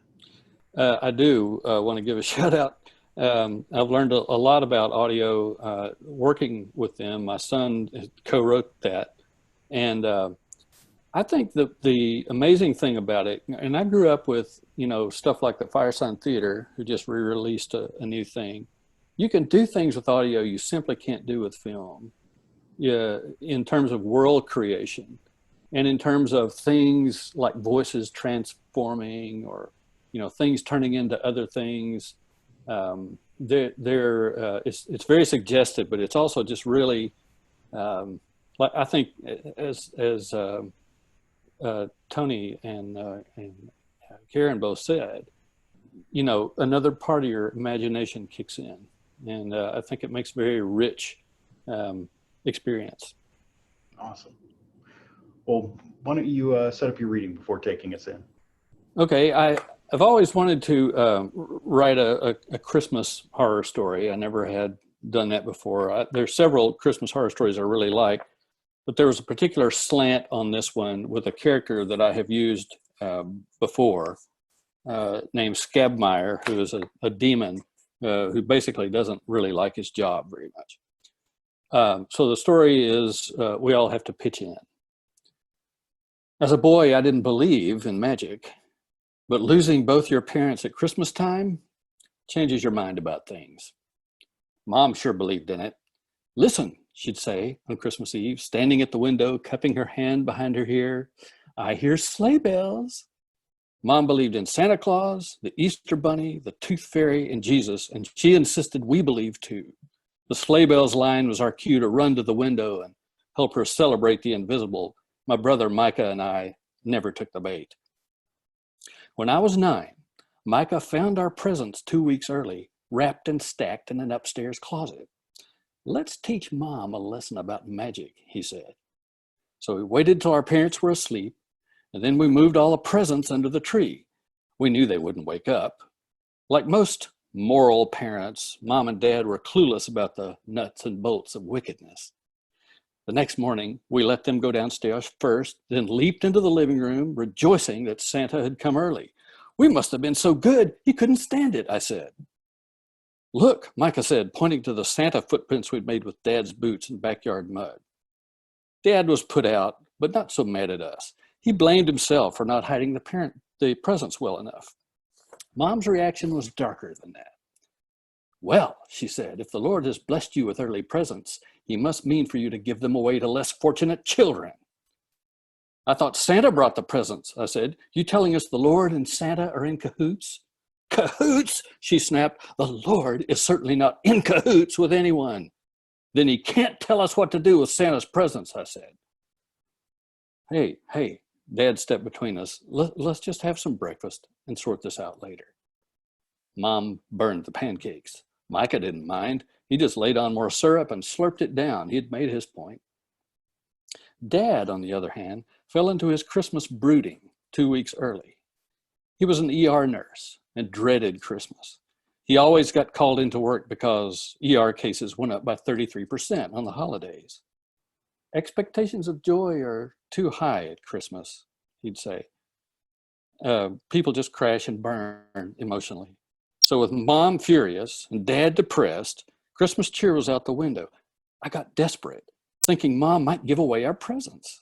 I do want to give a shout out. I've learned a lot about audio working with them. My son co-wrote that. And I think the amazing thing about it, and I grew up with, you know, stuff like the Firesign Theater, who just re-released a new thing. You can do things with audio you simply can't do with film. Yeah, in terms of world creation and in terms of things like voices transforming or, you know, things turning into other things. It's very suggestive, but it's also just really, like I think as Tony and Karen both said, you know, another part of your imagination kicks in. And I think it makes a very rich experience. Awesome. Well, why don't you set up your reading before taking us in? Okay, I've always wanted to write a Christmas horror story. I never had done that before. There's several Christmas horror stories I really like, but there was a particular slant on this one with a character that I have used before, named Scabmeyer, who is a demon who basically doesn't really like his job very much. So the story is we all have to pitch in. As a boy, I didn't believe in magic, but losing both your parents at Christmas time changes your mind about things. Mom sure believed in it. Listen, she'd say on Christmas Eve, standing at the window, cupping her hand behind her ear. I hear sleigh bells. Mom believed in Santa Claus, the Easter Bunny, the Tooth Fairy, and Jesus, and she insisted we believe too. The sleigh bells line was our cue to run to the window and help her celebrate the invisible. My brother Micah and I never took the bait. When I was 9, Micah found our presents 2 weeks early, wrapped and stacked in an upstairs closet. Let's teach Mom a lesson about magic, he said. So we waited till our parents were asleep, And then we moved all the presents under the tree. We knew they wouldn't wake up. Like most moral parents, Mom and Dad were clueless about the nuts and bolts of wickedness. The next morning, we let them go downstairs first, then leaped into the living room, rejoicing that Santa had come early. We must have been so good, he couldn't stand it, I said. Look, Micah said, pointing to the Santa footprints we'd made with Dad's boots and backyard mud. Dad was put out, but not so mad at us. He blamed himself for not hiding the presents well enough. Mom's reaction was darker than that. Well, she said, if the Lord has blessed you with early presents, he must mean for you to give them away to less fortunate children. I thought Santa brought the presents, I said. You telling us the Lord and Santa are in cahoots? Cahoots, she snapped. The Lord is certainly not in cahoots with anyone. Then he can't tell us what to do with Santa's presents, I said. Hey, Dad stepped between us. Let's just have some breakfast and sort this out later. Mom burned the pancakes. Micah didn't mind. He just laid on more syrup and slurped it down. He'd made his point. Dad, on the other hand, fell into his Christmas brooding 2 weeks early. He was an ER nurse and dreaded Christmas. He always got called into work because ER cases went up by 33% on the holidays. Expectations of joy are too high at Christmas, he'd say. People just crash and burn emotionally. So with Mom furious and Dad depressed, Christmas cheer was out the window. I got desperate, thinking Mom might give away our presents.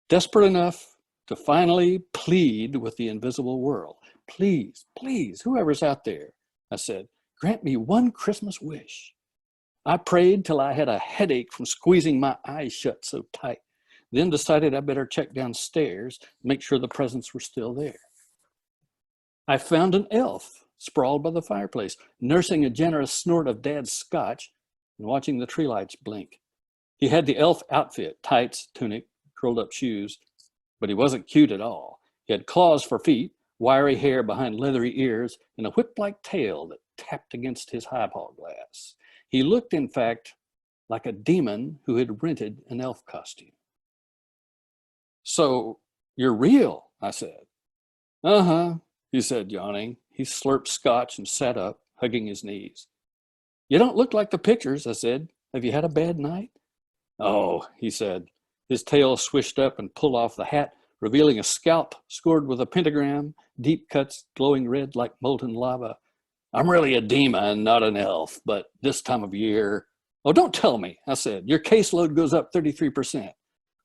Desperate enough to finally plead with the invisible world. Please, please, whoever's out there, I said, grant me one Christmas wish. I prayed till I had a headache from squeezing my eyes shut so tight, then decided I better check downstairs, make sure the presents were still there. I found an elf sprawled by the fireplace, nursing a generous snort of Dad's scotch and watching the tree lights blink. He had the elf outfit, tights, tunic, curled up shoes, but he wasn't cute at all. He had claws for feet, wiry hair behind leathery ears, and a whip-like tail that tapped against his highball glass. He looked, in fact, like a demon who had rented an elf costume. So, you're real, I said. Uh-huh, he said, yawning. He slurped scotch and sat up, hugging his knees. You don't look like the pictures, I said. Have you had a bad night? Oh, he said. His tail swished up and pulled off the hat, revealing a scalp scored with a pentagram, deep cuts glowing red like molten lava. I'm really a demon, not an elf, but this time of year... Oh, don't tell me, I said. Your caseload goes up 33%.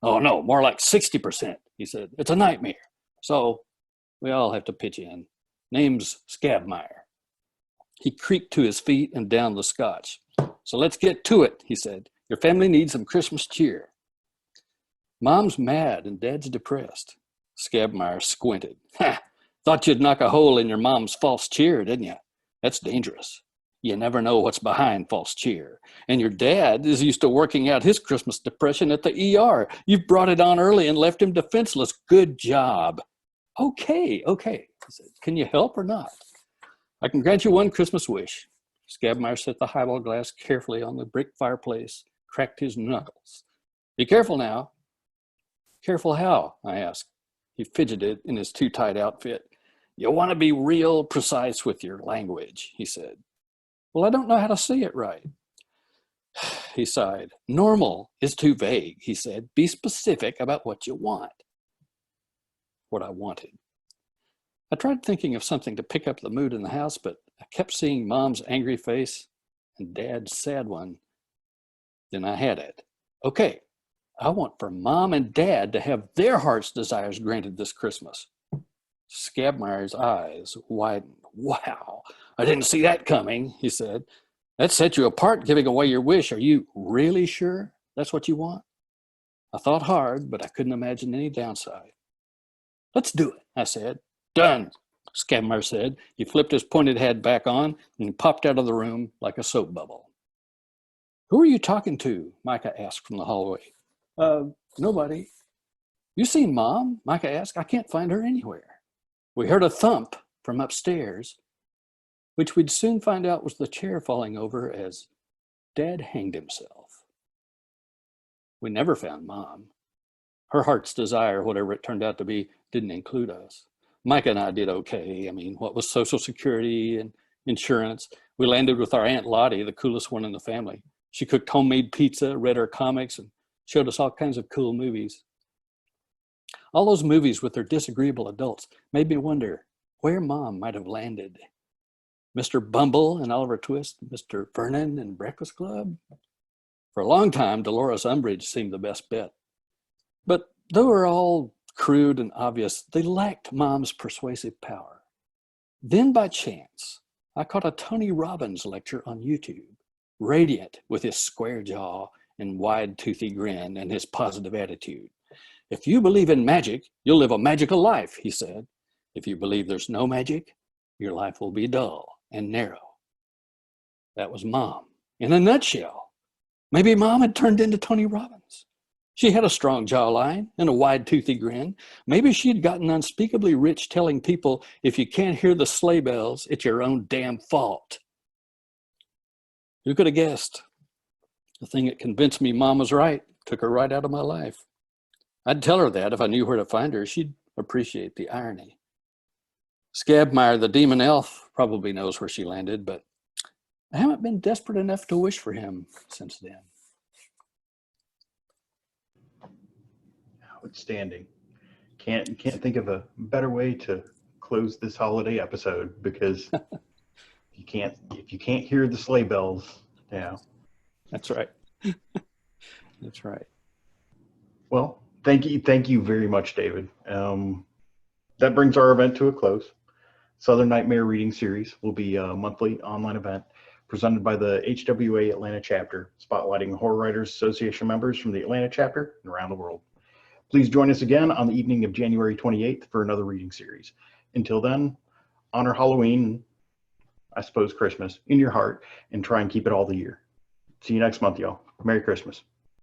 Oh, no, more like 60%, he said. It's a nightmare. So we all have to pitch in. Name's Bovemeyer. He creaked to his feet and downed the scotch. So let's get to it, he said. Your family needs some Christmas cheer. Mom's mad and Dad's depressed. Bovemeyer squinted. Ha! Thought you'd knock a hole in your mom's false cheer, didn't you? That's dangerous. You never know what's behind false cheer. And your dad is used to working out his Christmas depression at the ER. You've brought it on early and left him defenseless. Good job. Okay, I said. Can you help or not? I can grant you one Christmas wish. Bovemeyer set the highball glass carefully on the brick fireplace, cracked his knuckles. Be careful now. Careful how? I asked. He fidgeted in his too tight outfit. You want to be real precise with your language, he said. Well, I don't know how to say it right. He sighed. Normal is too vague, he said. Be specific about what you want. What I wanted. I tried thinking of something to pick up the mood in the house, but I kept seeing Mom's angry face and Dad's sad one. Then I had it. Okay, I want for Mom and Dad to have their heart's desires granted this Christmas. Scabmeyer's eyes widened. Wow, I didn't see that coming, he said. That set you apart giving away your wish. Are you really sure that's what you want? I thought hard, but I couldn't imagine any downside. Let's do it, I said. Done, Scabmeyer said. He flipped his pointed hat back on and popped out of the room like a soap bubble. Who are you talking to? Micah asked from the hallway. Nobody. You seen Mom? Micah asked. I can't find her anywhere. We heard a thump from upstairs, which we'd soon find out was the chair falling over as Dad hanged himself. We never found Mom. Her heart's desire, whatever it turned out to be, didn't include us. Micah and I did okay. I mean, what with Social Security and insurance, we landed with our Aunt Lottie, the coolest one in the family. She cooked homemade pizza, read our comics, and showed us all kinds of cool movies. All those movies with their disagreeable adults made me wonder where Mom might have landed. Mr. Bumble and Oliver Twist, Mr. Vernon and Breakfast Club. For a long time, Dolores Umbridge seemed the best bet. But they were all crude and obvious, they lacked Mom's persuasive power. Then by chance, I caught a Tony Robbins lecture on YouTube, radiant with his square jaw and wide toothy grin and his positive attitude. If you believe in magic, you'll live a magical life, he said. If you believe there's no magic, your life will be dull and narrow. That was Mom in a nutshell. Maybe Mom had turned into Tony Robbins. She had a strong jawline and a wide toothy grin. Maybe she'd gotten unspeakably rich telling people, if you can't hear the sleigh bells, it's your own damn fault. Who could have guessed? The thing that convinced me Mom was right took her right out of my life. I'd tell her that if I knew where to find her. She'd appreciate the irony. Scabmeyer, the demon elf, probably knows where she landed, but I haven't been desperate enough to wish for him since then. Outstanding. Can't think of a better way to close this holiday episode, because if you can't hear the sleigh bells, yeah. That's right. That's right. Well, thank you very much, David. That brings our event to a close. Southern Nightmare Reading Series will be a monthly online event presented by the HWA Atlanta Chapter, spotlighting Horror Writers Association members from the Atlanta Chapter and around the world. Please join us again on the evening of January 28th for another reading series. Until then, honor Halloween, I suppose Christmas, in your heart, and try and keep it all the year. See you next month, y'all. Merry Christmas.